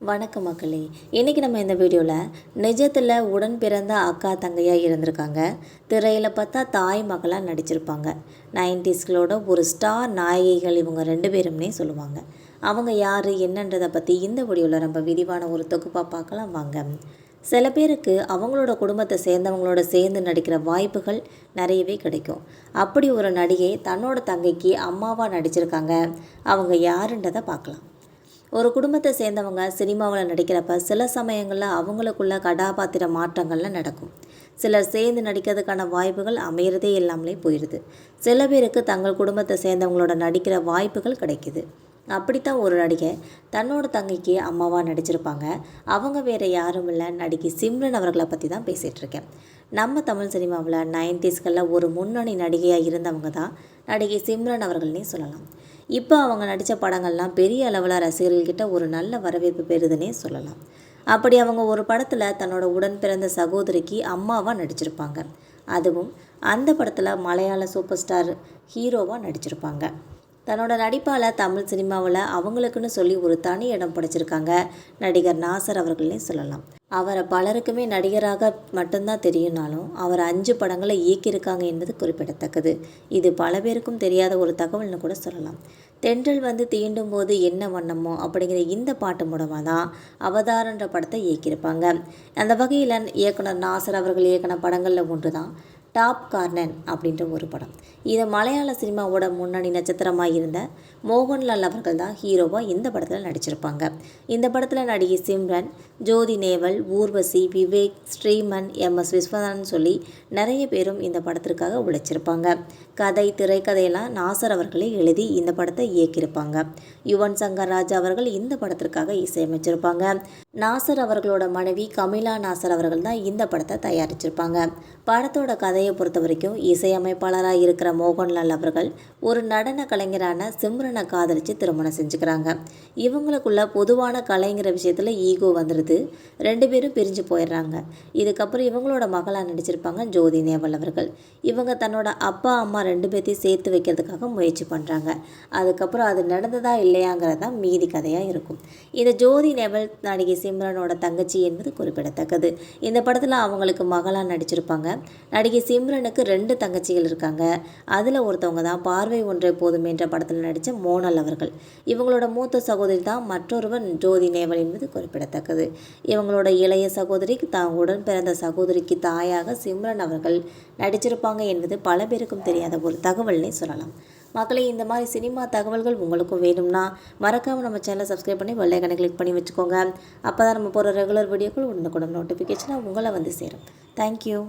வணக்கம் மக்களே. இன்றைக்கி நம்ம இந்த வீடியோவில் நிஜத்தில் உடன் பிறந்த அக்கா தங்கையாக இருந்திருக்காங்க. திரையில் பார்த்தா தாய் மகளாக நடிச்சிருப்பாங்க. 90ஸ்களோட ஒரு ஸ்டார் நாயகிகள் இவங்க 2 பேரும்னே சொல்லுவாங்க. அவங்க யார் என்னன்றதை பற்றி இந்த வீடியோவில் நம்ம விரிவான ஒரு தொகுப்பாக பார்க்கலாம் வாங்க. சில பேருக்கு அவங்களோட குடும்பத்தை சேர்ந்தவங்களோட சேர்ந்து நடிக்கிற வாய்ப்புகள் நிறையவே கிடைக்கும். அப்படி ஒரு நடிகை தன்னோட தங்கைக்கு அம்மாவாக நடிச்சிருக்காங்க. அவங்க யாருன்றதை பார்க்கலாம். ஒரு குடும்பத்தை சேர்ந்தவங்க சினிமாவில் நடிக்கிறப்ப சில சமயங்களில் அவங்களுக்குள்ள கதாபாத்திர மாற்றங்கள்லாம் நடக்கும். சிலர் சேர்ந்து நடிக்கிறதுக்கான வாய்ப்புகள் அமையிறதே இல்லாமலே போயிடுது. சில பேருக்கு தங்கள் குடும்பத்தை சேர்ந்தவங்களோட நடிக்கிற வாய்ப்புகள் கிடைக்குது. அப்படித்தான் ஒரு நடிகை தன்னோட தங்கைக்கு அம்மாவாக நடிச்சிருப்பாங்க. அவங்க வேறு யாரும் இல்லை, நடிகை சிம்ரன் அவர்களை பற்றி தான் பேசிகிட்டு இருக்கேன். நம்ம தமிழ் சினிமாவில் 90ஸ்களில் ஒரு முன்னணி நடிகையாக இருந்தவங்க தான் நடிகை சிம்ரன் அவர்கள்னே சொல்லலாம். இப்போ அவங்க நடித்த படங்கள்லாம் பெரிய அளவில் ரசிகர்கள்கிட்ட ஒரு நல்ல வரவேற்பு பெறுதுன்னே சொல்லலாம். அப்படி அவங்க ஒரு படத்தில் தன்னோட உடன் பிறந்த சகோதரிக்கு அம்மாவாக நடிச்சிருப்பாங்க. அதுவும் அந்த படத்தில் மலையாள சூப்பர் ஸ்டார் ஹீரோவாக நடிச்சிருப்பாங்க. தன்னோட நடிப்பால் தமிழ் சினிமாவில் அவங்களுக்குன்னு சொல்லி ஒரு தனி இடம் படைச்சிருக்காங்க நடிகர் நாசர் அவர்கள்னே சொல்லலாம். அவரை பலருக்குமே நடிகராக மட்டும்தான் தெரியும்னாலும் அவர் 5 படங்களை இயக்கியிருக்காங்க என்பது குறிப்பிடத்தக்கது. இது பல பேருக்கும் தெரியாத ஒரு தகவல்னு கூட சொல்லலாம். தென்றல் வந்து தீண்டும் போது என்ன வண்ணமோ அப்படிங்கிற இந்த பாட்டு மூலமாக தான் அவதாரன்ற படத்தை இயக்கியிருப்பாங்க. அந்த வகையில் இயக்குனர் நாசர் அவர்கள் இயக்கின படங்களில் ஒன்று தான் டாப் கார்னர் அப்படின்ற ஒரு படம். இது மலையாள சினிமாவோட முன்னணி நட்சத்திரமாக இருந்த மோகன்லால் அவர்கள் தான் ஹீரோவாக இந்த படத்தில் நடிச்சிருப்பாங்க. இந்த படத்தில் நடிகை சிம்ரன், ஜோதி நேவல், ஊர்வசி, விவேக், ஸ்ரீமன், MS விஸ்வநாதன் சொல்லி நிறைய பேரும் இந்த படத்திற்காக உழைச்சிருப்பாங்க. கதை திரைக்கதையெல்லாம் நாசர் அவர்களே எழுதி இந்த படத்தை இயக்கியிருப்பாங்க. யுவன் சங்கர் ராஜா அவர்கள் இந்த படத்திற்காக இசையமைச்சிருப்பாங்க. நாசர் அவர்களோட மனைவி கமிலா நாசர் அவர்கள் தான் இந்த படத்தை தயாரிச்சிருப்பாங்க. படத்தோட கதையை பொறுத்த வரைக்கும் இசையமைப்பாளராக இருக்கிற மோகன்லால் அவர்கள் ஒரு நடன கலைஞரான சிம்ரனை காதலித்து திருமணம் செஞ்சுக்கிறாங்க. இவங்களுக்குள்ள பொதுவான கலைங்கிற விஷயத்தில் ஈகோ வந்துடுது. 2 பேரும் பிரிஞ்சு போயிடுறாங்க. இதுக்கப்புறம் இவங்களோட மகளாக நடிச்சிருப்பாங்க ஜோதி நேவல் அவர்கள். இவங்க தன்னோட அப்பா அம்மா 2 பேர்த்தையும் சேர்த்து வைக்கிறதுக்காக முயற்சி பண்ணுறாங்க. அதுக்கப்புறம் அது நடந்ததா இல்லையாங்கிறது தான் மீதி கதையாக இருக்கும். இந்த ஜோதி நேவல் நடிகை சிம்ரனோட தங்கச்சி என்பது குறிப்பிடத்தக்கது. இந்த படத்தில் அவங்களுக்கு மகளாக நடிச்சிருப்பாங்க. நடிகை சிம்ரனுக்கு 2 தங்கச்சிகள் இருக்காங்க. அதில் ஒருத்தவங்க தான் பார்வை ஒன்றே போதும் என்ற படத்தில் நடித்த மோனல் அவர்கள். இவங்களோட மூத்த சகோதரி தான் மற்றொருவர் ஜோதி நேவல் என்பது குறிப்பிடத்தக்கது. இவங்களோட இளைய சகோதரி தான் உடன் பிறந்த சகோதரிக்கு தாயாக சிம்ரன் அவர்கள் நடிச்சிருப்பாங்க என்பது பல பேருக்கும் தெரியாத ஒரு தகவல்னே சொல்லலாம். மக்களே, இந்த மாதிரி சினிமா தகவல்கள் உங்களுக்கும் வேணும்னா மறக்காமல் நம்ம சேனலை சப்ஸ்கிரைப் பண்ணி பெல் ஐகானை கிளிக் பண்ணி வச்சுக்கோங்க. அப்போ தான் நம்ம போகிற ரெகுலர் வீடியோக்கள் உடனுக்குடன் நோட்டிஃபிகேஷனாக உங்களை வந்து சேரும். தேங்க்யூ.